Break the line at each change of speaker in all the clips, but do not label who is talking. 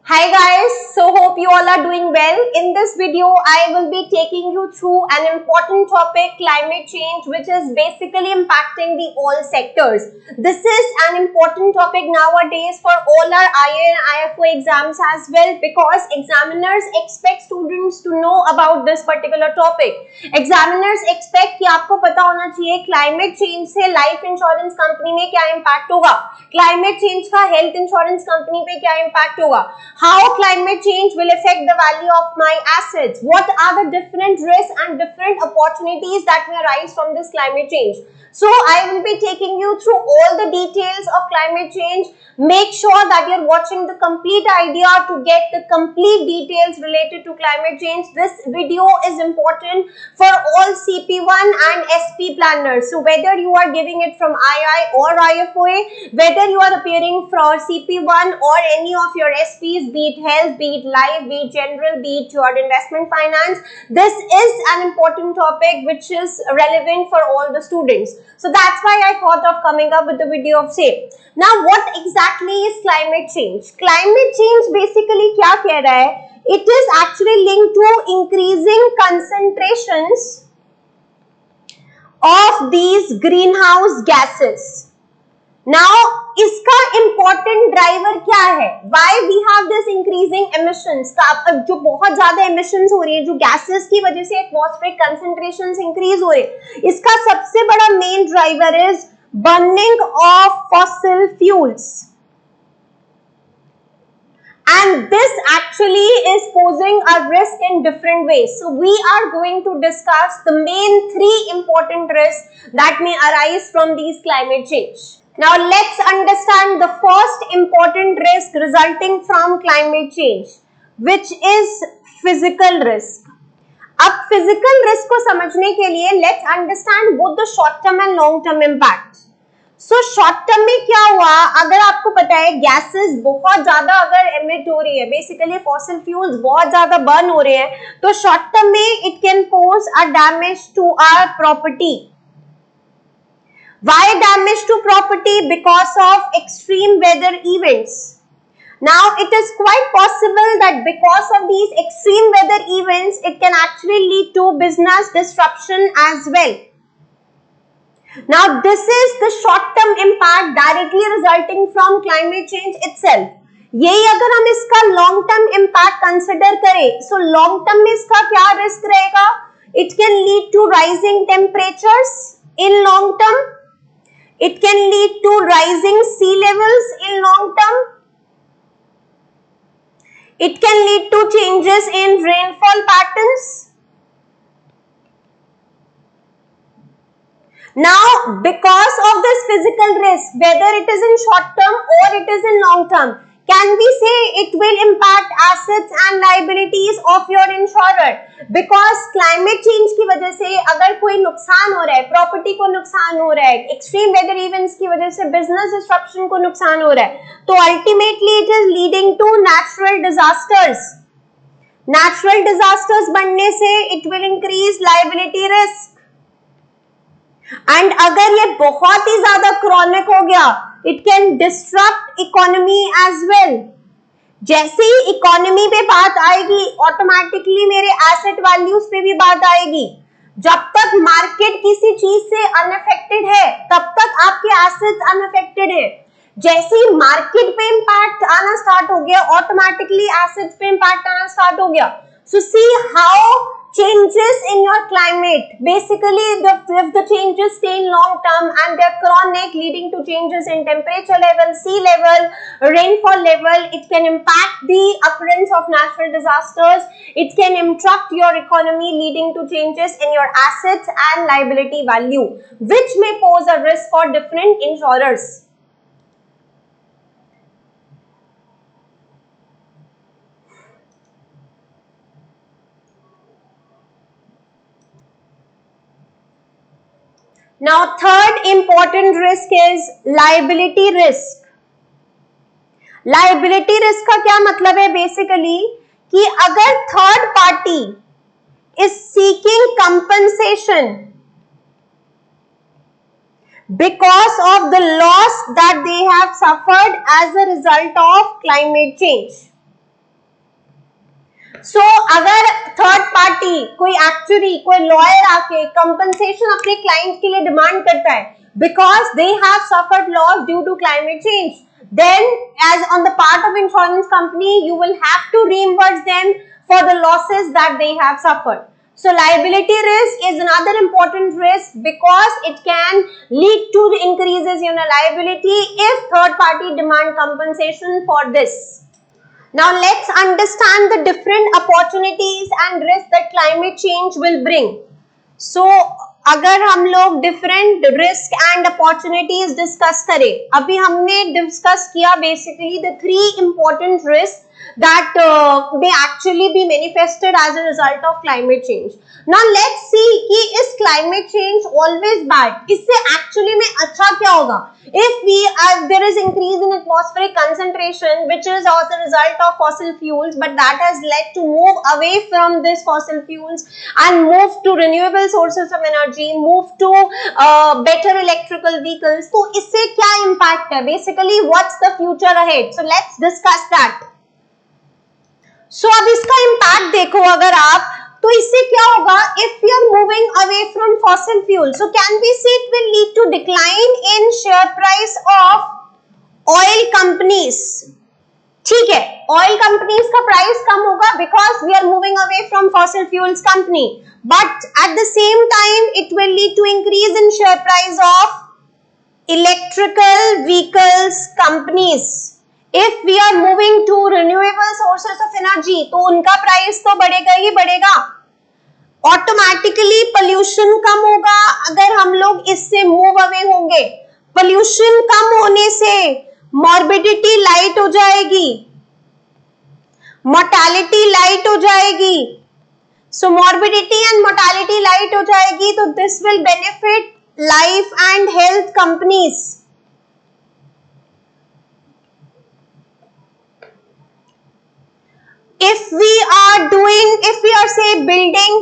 Hi guys, so hope you all are doing well. In this video, I will be taking you through an important topic, climate change, which is basically impacting the all sectors. This is an important topic nowadays for all our IA and IFO exams as well, because examiners expect students to know about this particular topic. Examiners expect कि आपको पता होना चाहिए climate change से life insurance company में क्या impact होगा, climate change का health insurance company पे क्या impact होगा, how climate change will affect the value of my assets, what are the different risks and different opportunities that may arise from this climate change. So I will be taking you through all the details of climate change. Make sure that you're watching the complete idea to get the complete details related to climate change. This video is important for all CP1 and SP planners. So whether you are giving it from II or IFOA, whether you are appearing for CP1 or any of your SPs, be it health, be it life, be it general, be it your investment finance, this is an important topic which is relevant for all the students. So that's why I thought of coming up with the video of same. Now what exactly is climate change? Climate change basically क्या कह रहा है? It is actually linked to increasing concentrations of these greenhouse gases. Now, इसका important driver क्या है? Why we have this increasing emissions? जो बहुत ज्यादा emissions हो रही है, जो gases की वजह से atmospheric concentrations increase हो रहे हैं, इसका सबसे बड़ा main driver is burning of fossil fuels. And this actually is posing a risk in different ways. So we are going to discuss the main three important risks that may arise from these climate change. Now let's understand the first important risk resulting from climate change, which is physical risk. अब physical risk को समझने के लिए let's understand both the short term and long term impact. So short term में क्या हुआ, अगर आपको पता है गैसेस बहुत ज्यादा अगर एमिट हो रही है, बेसिकली फॉसिल फ्यूल्स बहुत ज्यादा बर्न हो रहे हैं, तो शॉर्ट टर्म में it can pose a damage to our property. Why damage to property? Because of extreme weather events. Now it is quite possible that because of these extreme weather events, it can actually lead to business disruption as well. Now this is the short term impact directly resulting from climate change itself. यही अगर हम इसका long term impact consider करें, so long term में इसका क्या risk रहेगा? It can lead to rising temperatures in long term. It can lead to rising sea levels in long term. It can lead to changes in rainfall patterns. Now, because of this physical risk, whether it is in short term or it is in long term, can we say it will impact assets and liabilities of your insurer? Because climate change की वजह से अगर कोई नुकसान हो रहा है, property को नुकसान हो रहा है, एक्सट्रीम वेदर इवेंट्स की वजह से बिजनेस डिस्ट्रप्शन को नुकसान हो रहा है, तो ultimately it is leading to natural disasters. Natural disasters बनने से it will increase liability risk. And अगर ये बहुत ही ज्यादा क्रॉनिक हो गया, it can disrupt economy as well. जैसे ही इकोनॉमी पे बात आएगी, ऑटोमेटिकली मेरे एसेट वैल्यूज पे भी बात आएगी. जब तक मार्केट किसी चीज से अनअफेक्टेड है, तब तक आपके एसेट्स अनअफेक्टेड है. जैसे ही मार्केट पे इंपैक्ट आना स्टार्ट हो गया, ऑटोमेटिकली एसेट्स पे इंपैक्ट आना स्टार्ट हो गया. So see how changes in your climate, basically if the changes stay in long term and they are chronic, leading to changes in temperature level, sea level, rainfall level, it can impact the occurrence of natural disasters. It can interrupt your economy, leading to changes in your assets and liability value, which may pose a risk for different insurers. Now, third important risk is liability risk. Liability risk का क्या मतलब है? Basically कि अगर third party is seeking compensation because of the loss that they have suffered as a result of climate change. So अगर third party, कोई actuary, कोई lawyer आके कंपनसेशन अपने क्लाइंट के लिए डिमांड करता है because they have suffered loss due to climate change, then as on the part of insurance company you will have to reimburse them for the losses that they have suffered. So liability risk is another important risk because it can lead to the increases in a liability if third party demand compensation for this. Now let's understand the different opportunities and risks that climate change will bring. So अगर हम लोग different risk and opportunities discuss करें, अभी हमने discuss किया basically the 3 important risks that they actually be manifested as a result of climate change. Now let's see कि is climate change always bad? इससे actually में अच्छा क्या होगा? If there is increase in atmospheric concentration which is as a result of fossil fuels, but that has led to move away from this fossil fuels and move to renewable sources of energy, move to better electrical vehicles. तो इससे क्या impact है? Basically, what's the future ahead? So let's discuss that. So अब इसका impact देखो अगर आप, तो इससे क्या होगा? If we are moving away from fossil fuel, so can we say it will lead to decline in share price of oil companies? ठीक है, oil companies का प्राइस कम होगा because we are moving away from fossil fuels company, but at the same time it will lead to increase in share price of electrical vehicles companies. If we are moving to renewable sources of energy, तो उनका price तो बढ़ेगा ही बढ़ेगा. Automatically pollution कम होगा अगर हम लोग इससे मूव अवे होंगे. पोल्यूशन कम होने से मॉर्बिडिटी लाइट हो जाएगी, मोर्टेलिटी लाइट हो जाएगी. सो मॉर्बिडिटी एंड मोर्टेलिटी लाइट हो जाएगी, तो this will benefit life and health companies. If we are say building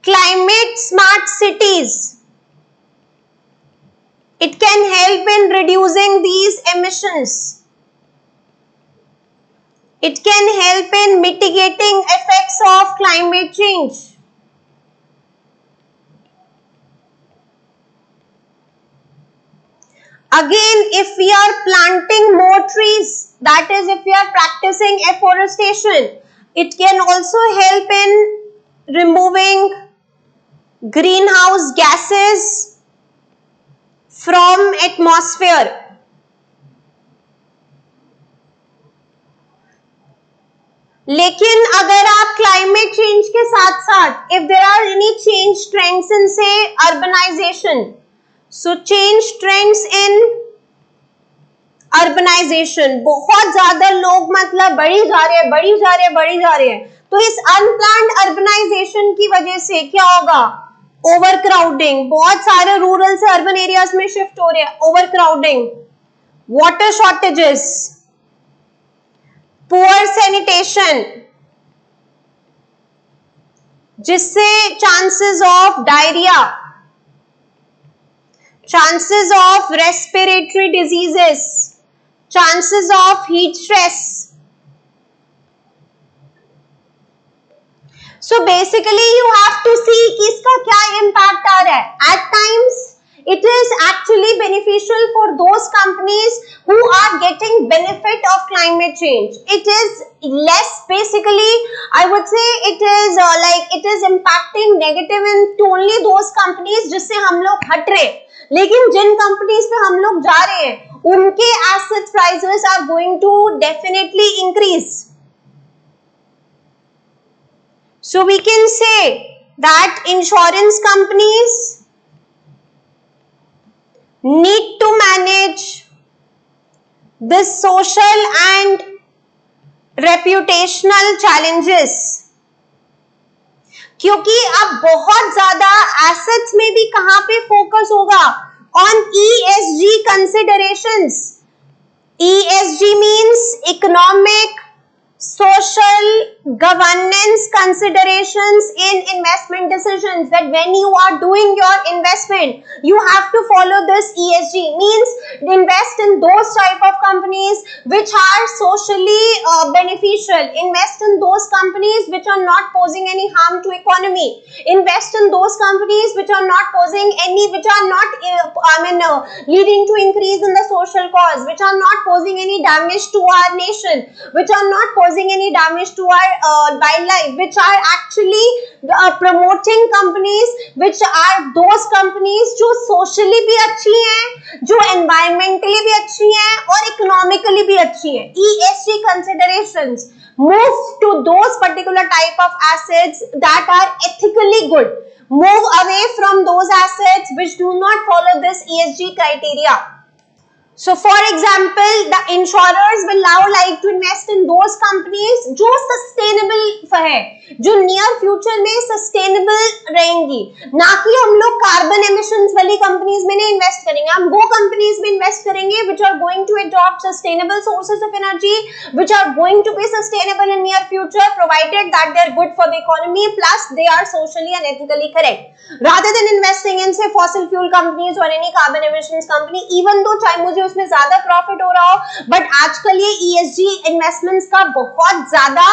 climate smart cities, it can help in reducing these emissions. It can help in mitigating effects of climate change. Again, if we are planting more trees, that is if we are practicing afforestation, it can also help in removing greenhouse gases from atmosphere. लेकिन अगर आप climate change के साथ साथ if there are any change trends in say urbanization, so change trends in urbanization, बहुत ज्यादा लोग मतलब बढ़ी जा रहे हैं, तो इस अनप्लान्ड अर्बनाइजेशन की वजह से क्या होगा? ओवर क्राउडिंग, बहुत सारे रूरल से अर्बन एरियाज में शिफ्ट हो रहे हैं, overcrowding, water shortages, poor sanitation, जिससे chances of diarrhoea, chances of respiratory diseases, chances of heat stress. So basically you have to see कि इसका क्या impact आ रहा है. At times it is actually beneficial for those companies who are getting benefit of climate change. It is less, basically I would say it is it is impacting negative in to only those companies जिससे हम लोग हट रहे. लेकिन जिन companies पे हम लोग जा रहे हैं उनके asset prices are going to definitely increase. So we can say that insurance companies need to manage this social and reputational challenges, क्योंकि अब बहुत ज्यादा एसेट्स में भी कहां पे फोकस होगा? On ESG considerations. ESG means economic, social governance considerations in investment decisions, that when you are doing your investment you have to follow this ESG, means invest in those type of companies which are socially beneficial, invest in those companies which are not posing any harm to economy, invest in those companies which are not posing any, which are not leading to increase in the social cause, which are not posing any damage to our nation, which are not posing any damage to our wildlife, which are actually promoting companies, which are those companies जो socially भी अच्छी हैं, जो environmentally भी अच्छी हैं और economically भी अच्छी हैं. ESG considerations move to those particular type of assets that are ethically good. Move away from those assets which do not follow this ESG criteria. So for example, the insurers will now like to invest in those companies जो sustainable है, जो near future में sustainable रहेंगी, ना कि हम लोग carbon emissions वाली companies में नहीं invest करेंगे, हम वो companies में invest करेंगे which are going to adopt sustainable sources of energy, which are going to be sustainable in near future, provided that they are good for the economy plus they are socially and ethically correct, rather than investing in say fossil fuel companies or any carbon emissions company, even though चाहे मुझे उसमें ज्यादा profit हो रहा हो, but आजकल ये ESG investments का बहुत ज्यादा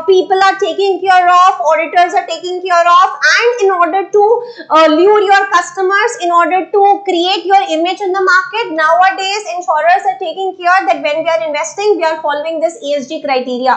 people are taking care of, auditors are taking care of, and in order to lure your customers, in order to create your image in the market, nowadays insurers are taking care that when we are investing we are following this ESG criteria.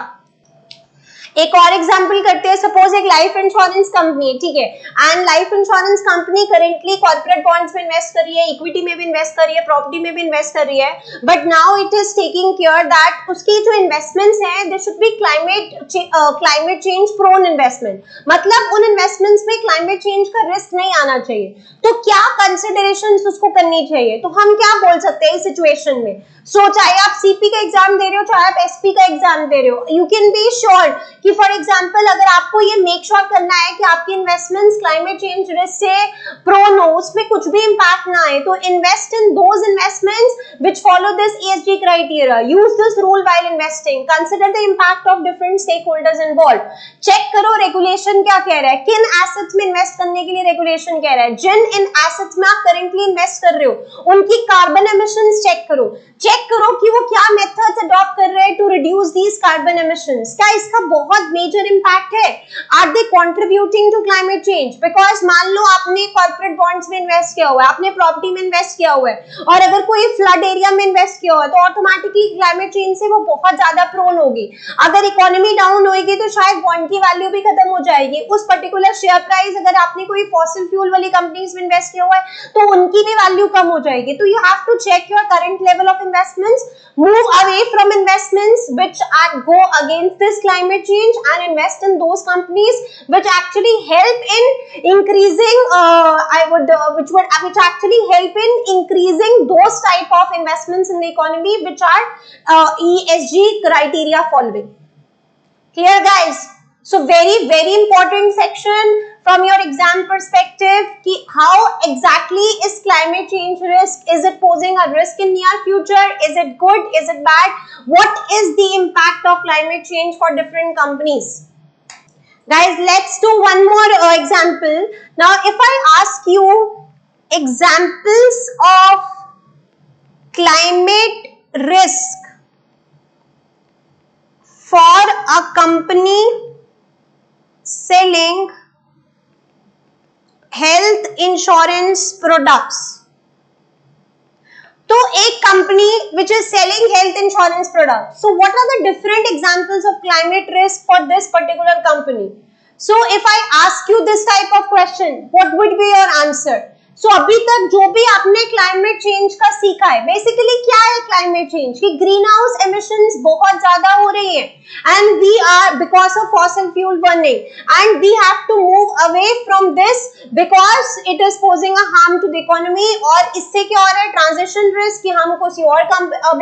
एक और example करते हैं, suppose एक life insurance company है, ठीक है, and life insurance company currently corporate bonds में invest कर रही है, इक्विटी में भी इन्वेस्ट कर रही है, प्रॉपर्टी में भी इन्वेस्ट कर रही है, but now it is taking care that उसकी जो इन्वेस्टमेंट्स हैं they should be climate change prone investment, मतलब उन इन्वेस्टमेंट्स में क्लाइमेट चेंज का रिस्क नहीं आना चाहिए. तो क्या कंसिडरेशंस उसको करनी चाहिए, तो हम क्या बोल सकते हैं इस सिचुएशन में. सो चाहे आप सीपी का एग्जाम दे रहे हो, चाहे आप एसपी का एग्जाम दे रहे हो, यू कैन बी श्योर कि फॉर एग्जांपल अगर आपको ये मेक श्योर करना है कि आपकी इन्वेस्टमेंट्स क्लाइमेट चेंज रिस्क से प्रोन हो, उसमें कुछ भी इंपैक्ट ना आए, तो invest in those investments which follow this ESG criteria. Use this rule while investing. Consider the impact of different stake holders involve. Check करो रेगुलेशन क्या कह रहा है, किन एसेट्स में इन्वेस्ट करने के लिए रेगुलेशन कह रहा है, जिन इन एसेट्स में आप करेंटली इन्वेस्ट कर रहे हो उनकी कार्बन एमिशंस चेक करो, चेक करो कि वो क्या मेथड्स अडॉप्ट कर रहे हैं to reduce these carbon emissions. क्या इसका बहुत मेजर इंपैक्ट है, are they contributing to climate change. Because मान लो आपने कॉर्पोरेट बॉन्ड्स में इन्वेस्ट किया हुआ है, आपने प्रॉपर्टी में इन्वेस्ट किया हुआ है, और अगर कोई फ्लड एरिया में इन्वेस्ट किया हुआ है तो ऑटोमेटिकली क्लाइमेट चेंज से वो बहुत ज्यादा प्रोन होगी. अगर इकोनॉमी डाउन होगी तो शायद बॉन्ड की वैल्यू भी खत्म हो जाएगी. उस पर्टिकुलर शेयर प्राइस, अगर आपने कोई फॉसिल फ्यूल वाली कंपनीज में इन्वेस्ट किया हुआ है तो उनकी भी वैल्यू कम हो जाएगी. तो you have to check your current level of investments, move away from investments which go against this climate change and invest in those companies which actually help in increasing which actually help in increasing those type of investments in the economy which are ESG criteria following. Clear guys? So very important section from your exam perspective कि how exactly is climate change risk, is it posing a risk in near future, is it good, is it bad, what is the impact of climate change for different companies. Guys, let's do one more example. Now if I ask you examples of climate risk for a company selling health insurance products. तो एक company which is selling health insurance products. So what are the different examples of climate risk for this particular company? So if I ask you this type of question, what would be your answer? So अभी तक जो भी आपने climate change का सीखा है, basically क्या है क्लाइमेट चेंज, कि ग्रीन हाउस एमिशंस बहुत ज्यादा हो रही है and we are because of fossil fuel burning and we have to move away from this because it is posing a harm to the economy. और इससे क्या हो रहा है, ट्रांजिशन रिस्क, कि हम किसी और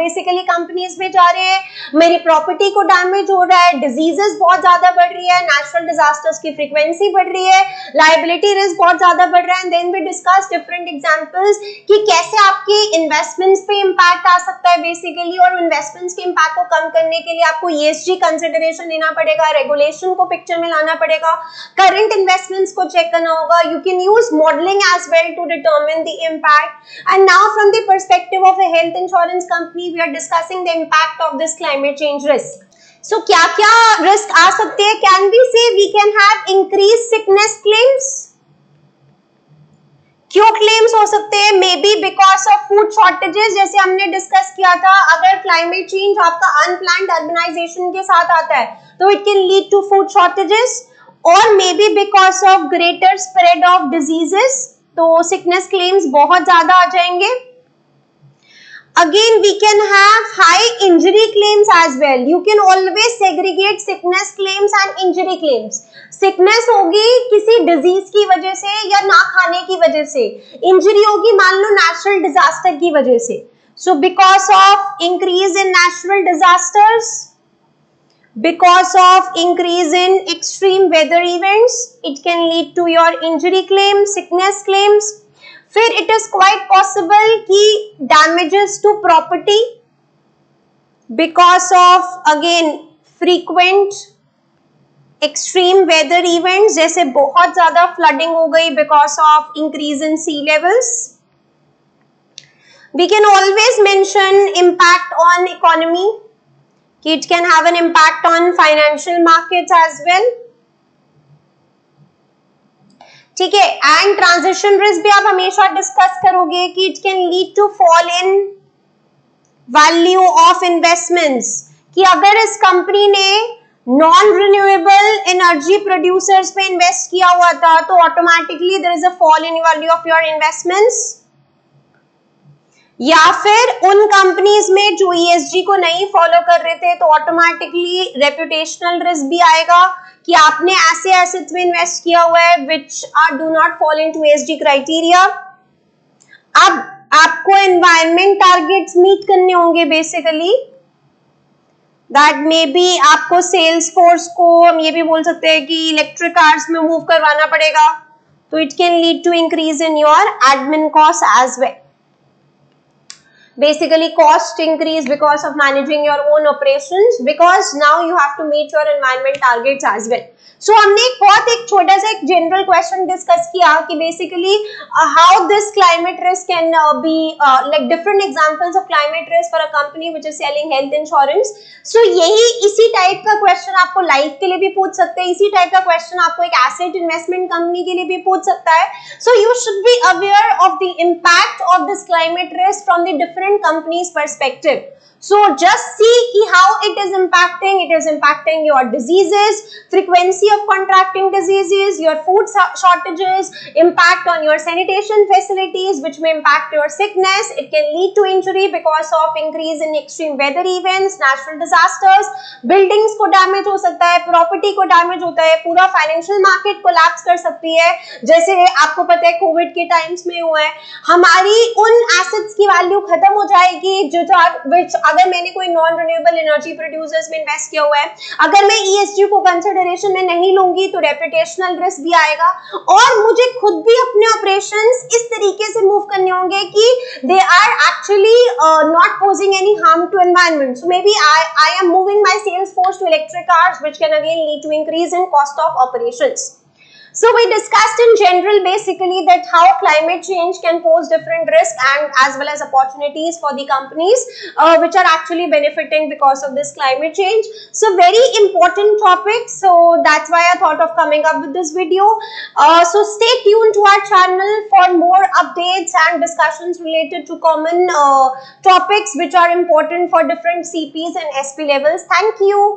बेसिकली कंपनीज में जा रहे हैं, मेरी प्रॉपर्टी को डैमेज हो रहा है, डिजीजेस बहुत ज्यादा बढ़ रही है, नेचुरल डिजास्टर्स की फ्रीक्वेंसी बढ़ रही है, लायबिलिटी रिस्क बहुत ज्यादा बढ़ रहा है. And then we discuss discuss different examples कि कैसे आपके इन्वेस्टमेंट्स पे इम्पैक्ट आ सकता है बेसिकली, और इन्वेस्टमेंट्स के इम्पैक्ट को कम करने के लिए आपको ESG कंसिडरेशन लेना पड़ेगा, रेगुलेशन को पिक्चर में लाना पड़ेगा, करंट इन्वेस्टमेंट्स को चेक करना होगा. You can use modelling as well to determine the impact. And now from the perspective of a health insurance company we are discussing the impact of this climate change risk. So क्या क्या risk आ सकते हैं? Can we say we can have increase sickness claims. क्यों claims हो सकते हैं? Maybe because of food shortages, जैसे हमने डिस्कस किया था. अगर क्लाइमेट चेंज आपका अनप्लान्ड अर्बनाइजेशन के साथ आता है तो it can lead to food shortages, और maybe because of greater spread of diseases, तो सिकनेस क्लेम्स बहुत ज्यादा आ जाएंगे. Again, we can have high injury claims as well. You can always segregate sickness claims and injury claims. Sickness होगी किसी disease की वजह से या ना खाने की वजह से. Injury होगी मान लो natural disaster की वजह से. So because of increase in natural disasters, because of increase in extreme weather events, it can lead to your injury claims, sickness claims. फिर इट इज क्वाइट पॉसिबल कि damages to property because of again frequent extreme weather events, जैसे बहुत ज्यादा flooding हो गई because of increase in sea levels. We can always mention impact on economy, कि it can have an impact on financial markets as well. ठीक है. And transition risk भी आप हमेशा डिस्कस करोगे कि it can lead to fall in value of investments, कि अगर इस कंपनी ने नॉन रिन्यूएबल एनर्जी प्रोड्यूसर्स पे इन्वेस्ट किया हुआ था तो automatically there is a fall in value of your investments. या फिर उन कंपनीज में जो ESG को नहीं फॉलो कर रहे थे तो ऑटोमेटिकली रेपुटेशनल रिस्क भी आएगा कि आपने ऐसे एसेट्स में इन्वेस्ट किया हुआ है which do not fall into ESG criteria. अब आपको एनवायरनमेंट टारगेट्स मीट करने होंगे बेसिकली. दैट मे बी आपको सेल्स फोर्स को हम ये भी बोल सकते हैं कि इलेक्ट्रिक कार्स में मूव करवाना पड़ेगा, तो it can lead to increase in your admin cost as well. Basically cost increase because of managing your own operations, because now you have to meet your environment targets as well. So हमने एक छोटा सा एक general question discuss किया कि basically how this climate risk can be like different examples of climate risk for a company which is selling health insurance. So यही इसी type का क्वेश्चन आपको लाइफ के लिए भी पूछ सकते हैं, इसी टाइप का क्वेश्चन आपको एक एसेट इन्वेस्टमेंट कंपनी के लिए भी पूछ सकता है. So you should be aware of the impact of this climate risk from the different companies perspective. So just see how it is impacting your diseases, frequency of contracting diseases, your food shortages, impact on your sanitation facilities which may impact your sickness. It can lead to injury because of increase in extreme weather events, natural disasters, buildings को damage हो सकता है, property को damage होता है, पूरा financial market collapse कर सकती है, जैसे आपको पता है कोविड के टाइम्स में हुआ है. हमारी उन assets की वैल्यू खत्म हो जाएगी which अगर मैंने कोई नॉन रिन्यूएबल एनर्जी प्रोड्यूसर्स में इन्वेस्ट किया हुआ है, अगर मैं ESG को कंसिडरेशन में नहीं लूंगी तो रेपुटेशनल रिस्क भी आएगा, और मुझे खुद भी अपने ऑपरेशंस इस तरीके से मूव करने होंगे कि they are actually not posing any harm to environment. So maybe I am moving my sales force to electric cars which can again lead to increase in cost of operations. So we discussed in general basically that how climate change can pose different risks and as well as opportunities for the companies which are actually benefiting because of this climate change. So very important topic. So that's why I thought of coming up with this video. So stay tuned to our channel for more updates and discussions related to common topics which are important for different CPs and SP levels. Thank you.